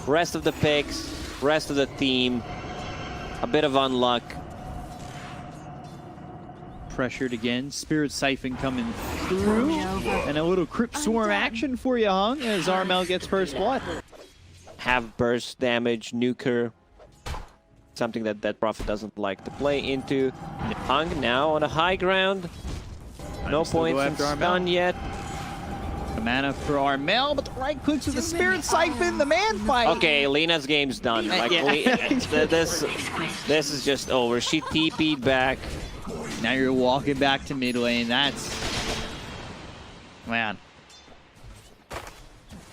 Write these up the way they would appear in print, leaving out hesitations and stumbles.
Rest of the picks, rest of the team, a bit of unluck. Pressured again. Spirit Siphon coming through. And a little Crypt Swarm action for you, Hung, as Armel gets first blood. Have burst damage, nuker. Something that Dead Prophet doesn't like to play into. Hung now on a high ground. No points in stun yet. The mana for Armel, but the right clicks with the Spirit Siphon, the man fight. Okay, Lena's game's done. Like, this is just over. She TP'd back. Now you're walking back to mid lane. That's... Man.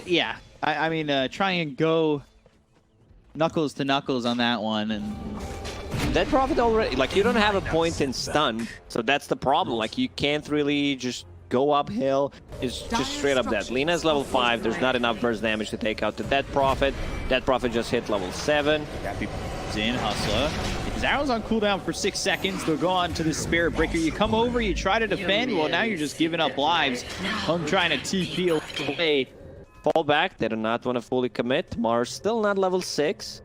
Yeah, I mean, try and go knuckles to knuckles on that one. And Dead Prophet already, like, you don't have a point in stun, so that's the problem. Like, you can't really just go uphill. It's just straight up dead. Lena's level 5. There's not enough burst damage to take out the Dead Prophet. Dead Prophet just hit level 7. Gappy's in, Hustler. His arrow's on cooldown for 6 seconds. They'll go on to the Spirit Breaker. You come over, you try to defend. Well, now you're just giving up lives. I'm trying to TP away. Fall back. They do not want to fully commit. Mars still not level 6.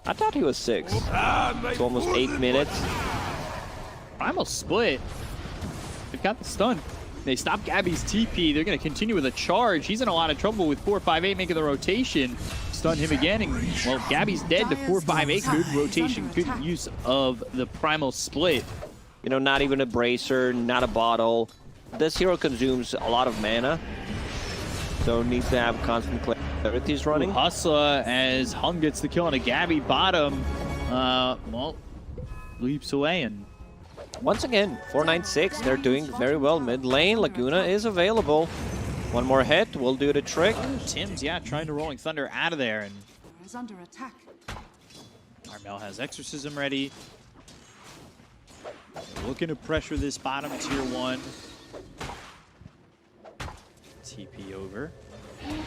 I thought he was 6. It's almost 8 minutes. Primal split. They've got the stun. They stop Gabby's TP. They're going to continue with a charge. He's in a lot of trouble with 458 making the rotation. Stun him again. And, well, Gabby's dead to 458. Good rotation, good use of the Primal split. You know, not even a bracer, not a bottle. This hero consumes a lot of mana. So needs to have constant clarity running. Hustler as Hung gets the kill on a Gabby bottom. Well, leaps away and once again, 496, they're doing very well mid lane. Laguna is available. One more hit will do the trick. Tim's, yeah, trying to Rolling Thunder out of there. And is under attack. Armel has Exorcism ready. Looking to pressure this bottom tier 1. TP over. And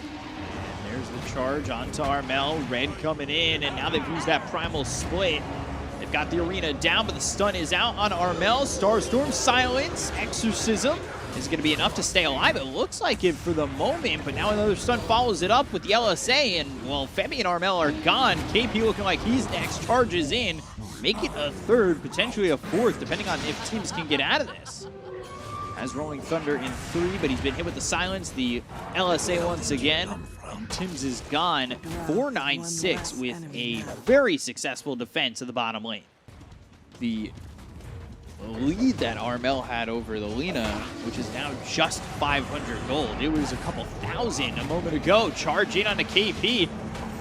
there's the charge onto Armel. Red coming in, and now they've used that Primal split. They've got the arena down, but the stun is out on Armel. Starstorm, Silence, Exorcism is going to be enough to stay alive. It looks like it for the moment, but now another stun follows it up with the LSA, and, well, Femi and Armel are gone. KP looking like he's next, charges in. Make it a third, potentially a fourth, depending on if teams can get out of this. Has Rolling Thunder in 3, but he's been hit with the Silence. The LSA once again. And Tim's is gone. 496 with a very successful defense of the bottom lane. The lead that Armel had over the Lena, which is now just 500 gold. It was a couple thousand a moment ago. Charge in on the KP.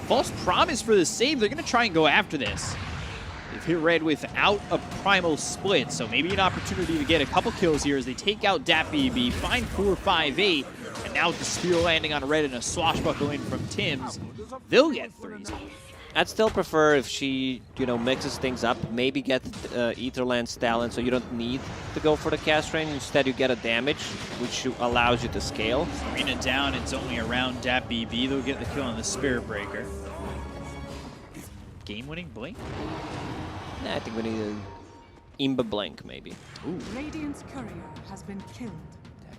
False promise for the save. They're going to try and go after this. They've hit red without a Primal split, so maybe an opportunity to get a couple kills here as they take out DPC, find 458, and now with the spear landing on red and a swashbuckle in from Tim's, they'll get 3s. I'd still prefer if she, you know, mixes things up, maybe get Etherland's talent so you don't need to go for the cast range. Instead, you get a damage, which allows you to scale. Arena down, it's only around DPC. They'll get the kill on the Spirit Breaker. Game-winning Blink? Nah, I think we need an Imba Blank, maybe. Ooh. Radiant's courier has been killed.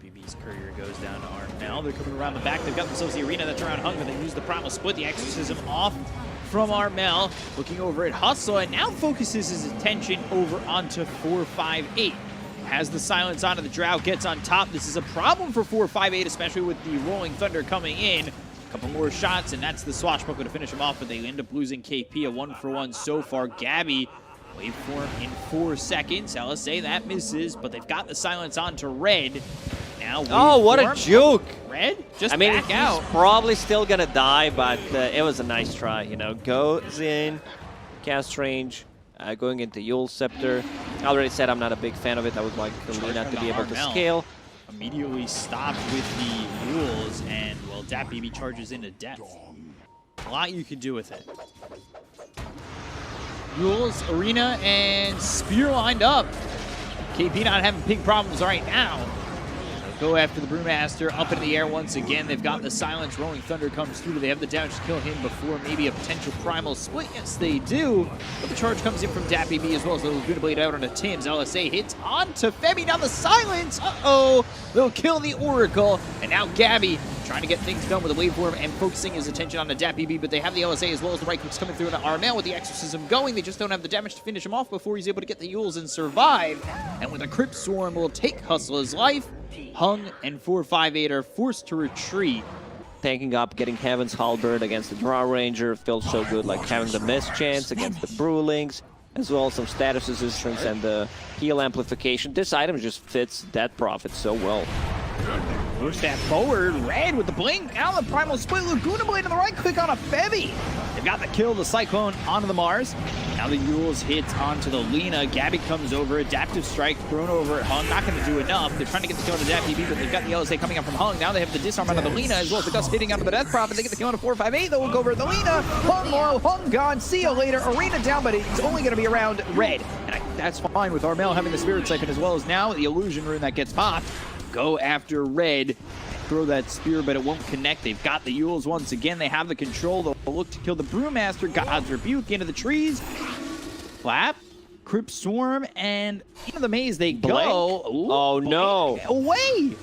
DPC's courier goes down to Armel. They're coming around the back. They've got themselves the arena that's around Hung, but they lose the Primal split. The Exorcism off from Armel. Looking over at Hustle, and now focuses his attention over onto 458. Has the Silence onto the Drow, gets on top. This is a problem for 458, especially with the Rolling Thunder coming in. Couple more shots, and that's the swashbuckle to finish him off, but they end up losing KP, a 1-for-1 so far. Gabby, waveform in 4 seconds. LSA, that misses, but they've got the Silence on to red. Now, oh, what a juke! Red, just I mean, back out. He's probably still gonna die, but it was a nice try, you know. Goes in, cast range, going into Yule Scepter. I already said I'm not a big fan of it. I would like the Lena to be able to scale. Immediately stopped with the Mules, and, well, DPC charges into depth. A lot you can do with it. Mules, Arena, and Spear lined up. KP not having big problems right now. Go after the Brewmaster, up in the air once again. They've got the silence. Rolling Thunder comes through. Do they have the damage to kill him before maybe a potential primal split? Yes, they do. But the charge comes in from DPC as well as the Laguna Blade out onto Tim's. LSA hits onto Femi. Now the silence. Uh-oh. They'll kill the Oracle. And now Gabby trying to get things done with the waveform and focusing his attention on the DPC, but they have the LSA as well as the right clicks coming through into Armel with the Exorcism going. They just don't have the damage to finish him off before he's able to get the Yules and survive. And with a Crypt Swarm will take Hustler's life, Hung and 458 are forced to retreat. Tanking up, getting Heaven's Halberd against the Draw Ranger feels so good, like having the miss chance against the Brewlings, as well as some status resistance and the heal amplification. This item just fits that Prophet so well. Push that forward. Red with the blink. Now the primal split. Laguna Blade on the right click on a Femi. They've got the kill, the Cyclone onto the Mars. Now the Yules hits onto the Lina. Gabby comes over. Adaptive Strike thrown over at Hung. Not going to do enough. They're trying to get the kill on the DPC, but they've got the LSA coming up from Hung. Now they have the disarm onto the Lina as well as the Gust hitting onto the Death Prophet. They get the kill on a 458. They'll look over at the Lina. Hung low. Hung gone. See you later. Arena down, but it's only going to be around Red. And that's fine with Armel having the Spirit Siphon as well as now the Illusion Rune that gets popped. Go after Red. Throw that spear, but it won't connect. They've got the Yules once again. They have the control. They'll look to kill the Brewmaster. God's Rebuke into the trees. Flap. Crypt Swarm, and into the maze they go. Ooh, oh no. Away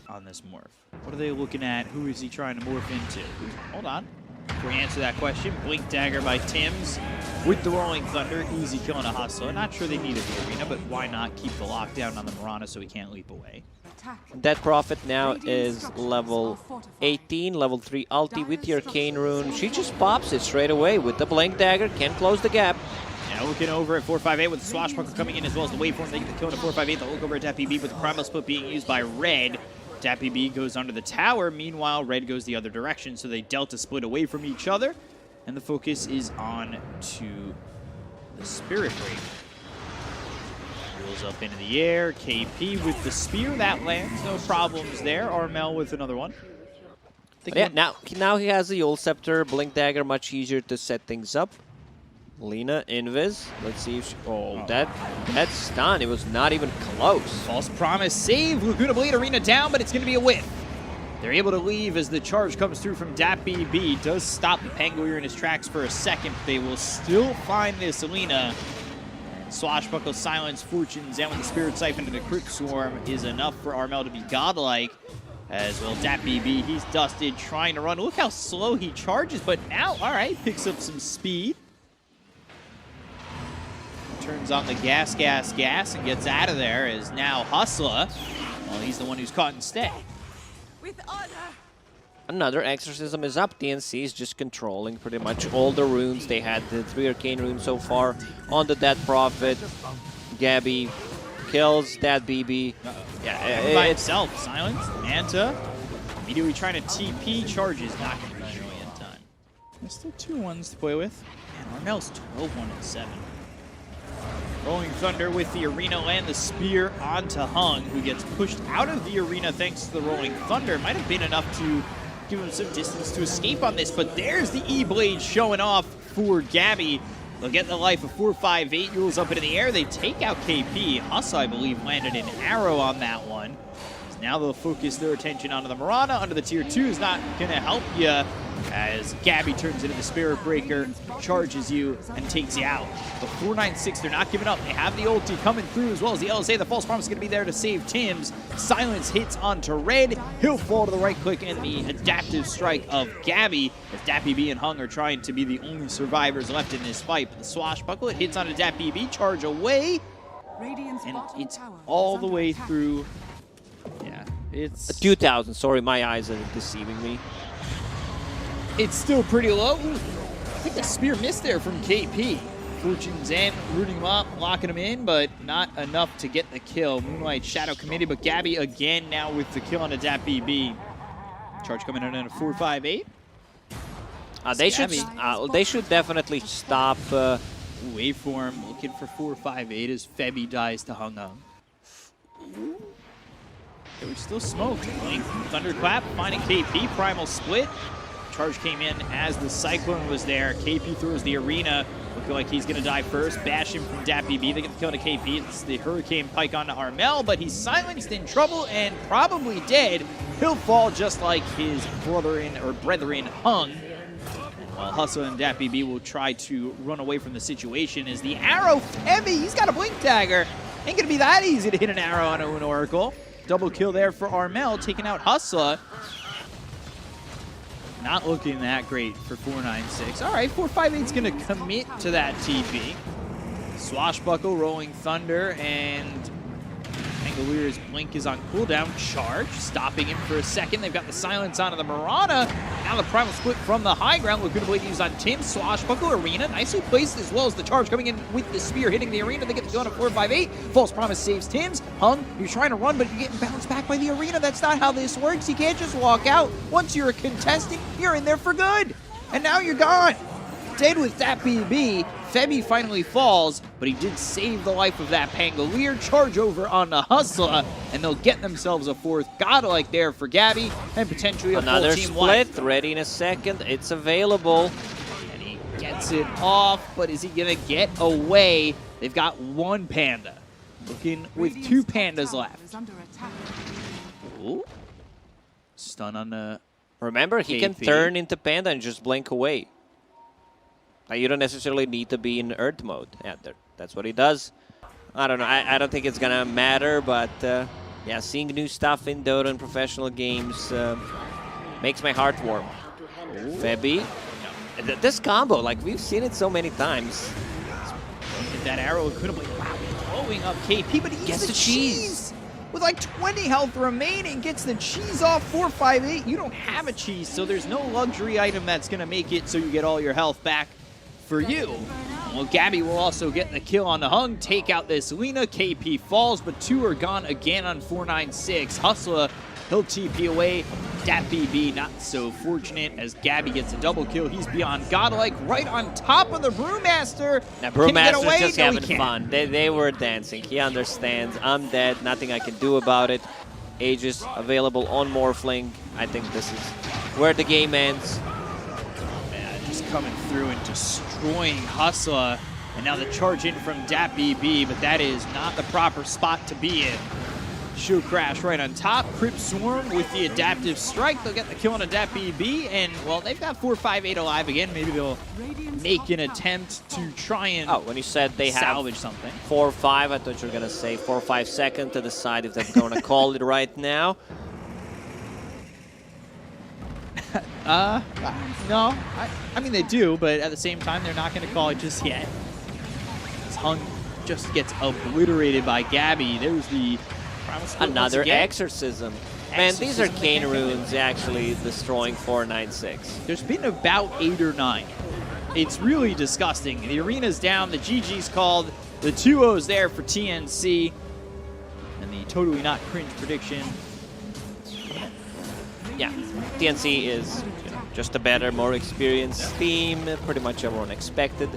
on this morph. What are they looking at? Who is he trying to morph into? Hold on. Before we answer that question, Blink Dagger by Tim's with the Rolling Thunder. Easy kill on a Hustler. Not sure they needed the arena, but why not keep the lockdown on the Mirana so he can't leap away? That Prophet now is level 18, level 3 ulti with the Arcane Rune. She just pops it straight away with the Blink Dagger, can close the gap. Now looking over at 458 with the Swashbuckler coming in as well as the Waveform. They get the kill to 458. They'll look over at DPC with the Primal Split being used by Red. DPC goes under the tower. Meanwhile, Red goes the other direction, so they Delta split away from each other. And the focus is on to the Spirit Break. Rolls up into the air. KP with the spear. That lands. No problems there. Armel with another one. Yeah, now he has the Yule Scepter. Blink Dagger, much easier to set things up. Lina, Invis. Let's see if she... Oh, that stun. It was not even close. False Promise save. Laguna Blade Arena down, but it's going to be a whiff. They're able to leave as the charge comes through from DPC. Does stop the Penguin in his tracks for a second. They will still find this Lina. Swashbuckle, Silence, Fortunes, and with the Spirit Siphon and the Crypt Swarm is enough for Armel to be godlike. As well, DPC, he's dusted, trying to run. Look how slow he charges, but now, all right, picks up some speed. Turns on the gas, and gets out of there as now Hustler, well, he's the one who's caught instead. With honor. Another Exorcism is up. TNC is just controlling pretty much all the runes. They had the 3 Arcane runes so far on the Dead Prophet. Gabby kills that BB. Yeah, by itself. Silence, Manta. Immediately trying to TP, charges, not going to reach really in time. There's still 2-1s to play with. Man, Armel's 12-1-7. Rolling Thunder with the arena land the spear onto Hung, who gets pushed out of the arena thanks to the Rolling Thunder. Might have been enough to give him some distance to escape on this, but there's the E-Blade showing off for Gabby. They'll get the life of 458. Yules up into the air. They take out KP. Hustle, I believe, landed an arrow on that one. So now they'll focus their attention onto the Mirana. Under the tier 2 is not going to help you as Gabby turns into the Spirit Breaker, charges you, and takes you out. But 496, they're not giving up. They have the ulti coming through as well as the LSA. The False Promise is going to be there to save Tim's. Silence hits onto Red. He'll fall to the right click and the Adaptive Strike of Gabby. As DPC and Hung are trying to be the only survivors left in this fight. But the Swashbuckle, it hits onto DPC, charge away. And it's all the way through. Yeah, it's 2,000. Sorry, my eyes are deceiving me. It's still pretty low. Ooh, I think the spear missed there from KP. Fortune's in, rooting him up, locking him in, but not enough to get the kill. Moonlight Shadow committed, but Gabby again now with the kill on a DPC. Charge coming in at a 458. They should definitely stop. Waveform looking for 458 as Femi dies to Hung Hung. Okay, we still smoked. Blink, Thunderclap, finding KP, Primal Split. Charge came in as the Cyclone was there. KP throws the Arena. Looking like he's going to die first. Bash him from DPC. They get the kill to KP. It's the Hurricane Pike onto Armel, but he's silenced, in trouble, and probably dead. He'll fall just like his brethren Hung. While Hustle and DPC will try to run away from the situation as the arrow heavy. He's got a blink dagger. Ain't going to be that easy to hit an arrow on an Oracle. Double kill there for Armel, taking out Hustler. Not looking that great for 496. All right, 458's going to commit to that TP. Swashbuckle, Rolling Thunder, and Pangoliers' blink is on cooldown. Charge, stopping him for a second. They've got the silence onto the Marana. Now the primal split from the high ground. Looking to blade used on Tim. Swashbuckle, Arena, nicely placed, as well as the charge coming in with the spear hitting the Arena. They get the gun at 458. False Promise saves Tim's. Hung, you're trying to run, but you're getting bounced back by the Arena. That's not how this works. You can't just walk out. Once you're a contestant, you're in there for good. And now you're gone. Dead with that BB. Febby finally falls, but he did save the life of that Pangolier. Charge over on the Hustler, and they'll get themselves a fourth godlike there for Gabby, and potentially a another full team split. wipe. Ready in a second. It's available. And he gets it off, but is he going to get away? They've got one Panda. Looking with two Pandas left. Is under attack. Ooh. Stun on the... Remember, he can KP. turn into Panda and just blink away. Like, you don't necessarily need to be in Earth mode. Yeah, that's what he does. I don't know. I don't think it's going to matter, but yeah, seeing new stuff in Dota and professional games makes my heart warm. Febby. This combo, like, we've seen it so many times. Hit that arrow couldn't be blowing up KP, but he gets the cheese. With like 20 health remaining, gets the cheese off 458. You don't have a cheese, so there's no luxury item that's going to make it so you get all your health back for you. Well, Gabby will also get the kill on the Hung, take out this Lina. KP falls, but two are gone again on 496. Hustler, he'll TP away. DPC not so fortunate as Gabby gets a double kill. He's beyond godlike, right on top of the Brewmaster. Now, Can he get Brewmaster's away? just No, he having can't. fun. They were dancing. He understands. I'm dead. Nothing I can do about it. Aegis available on Morphling. I think this is where the game ends. Just coming through and destroying Hustler. And now the charge in from DPC, but that is not the proper spot to be in. Show Crash right on top. Crypt Swarm with the adaptive strike. They'll get the kill on a DPC, and, well, they've got 458 alive again. Maybe they'll make an attempt to try and When you said they have salvage something. 4 or 5, I thought you were going to say 4 or 5 seconds to decide if they're going to call it right now. No. I mean, they do, but at the same time, they're not going to call it just yet. This Hung just gets obliterated by Gabby. There's the primal split once Another again. exorcism. Man, these are Exorcism Cane again. runes actually destroying 496. There's been about 8 or 9. It's really disgusting. The Arena's down, the GG's called, the 2-0's there for TNC, and the totally not cringe prediction. Yeah, TNC is just a better, more experienced team. Pretty much everyone expected.